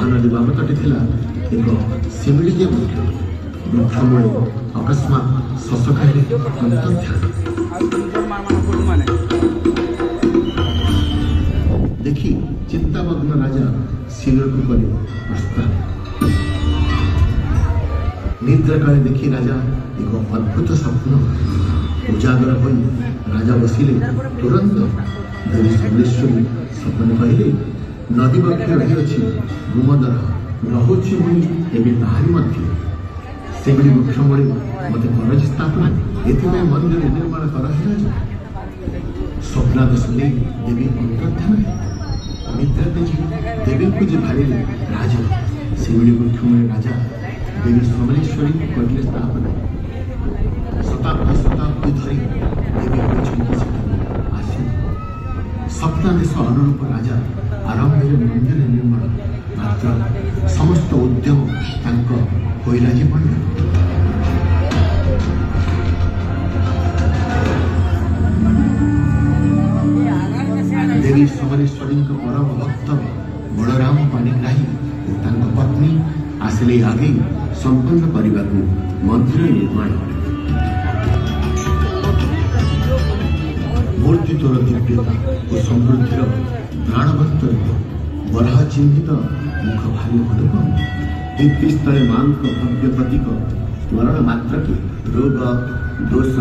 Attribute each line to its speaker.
Speaker 1: महानदी बामतटे थिला एक शिमिलिके वृक्षमूल अकस्मात शशकाले देखी चिंतामग्न राजा शिविर को कले प्रस्थान। निद्रा काले देखी राजा एक अद्भुत स्वप्न उजागर हो राजा बसिले तुरंत देवी समलेश्वरी स्वप्न कहले नदी पक्षे रही अच्छी गुमदर रहुछि मुनि एवं बाहरी मध्य सेगुड़ी वृक्षमूल मत करज स्थापना एथि मंदिर निर्माण कर स्वप्नादेश नहीं देवी अंतर्ध्यान निद्रा देखी देवी को जे भारे राजा सेगुड़ी वृक्षमूल राजा देवी समलेश्वरी करिले स्थापना शताब्दी शताब्दी धरी देवी आसी स्वप्नादेश अनुरूप राजा आरंभ मंदिर निर्माण मात्र समस्त उद्यम होइला जीवन देवी समलेश्वरी परम भक्त बलराम पाणिग्राही और पत्नी आसिले आगे संपन्न करने को मंदिर निर्माण मूर्ति तोर दिव्यता और समृद्धि प्राणवंत बराह चिन्हित मुख भारी अनुपम दीप्ति स्थले मां भव्य प्रतीक स्मरण मात्र के रोग दोष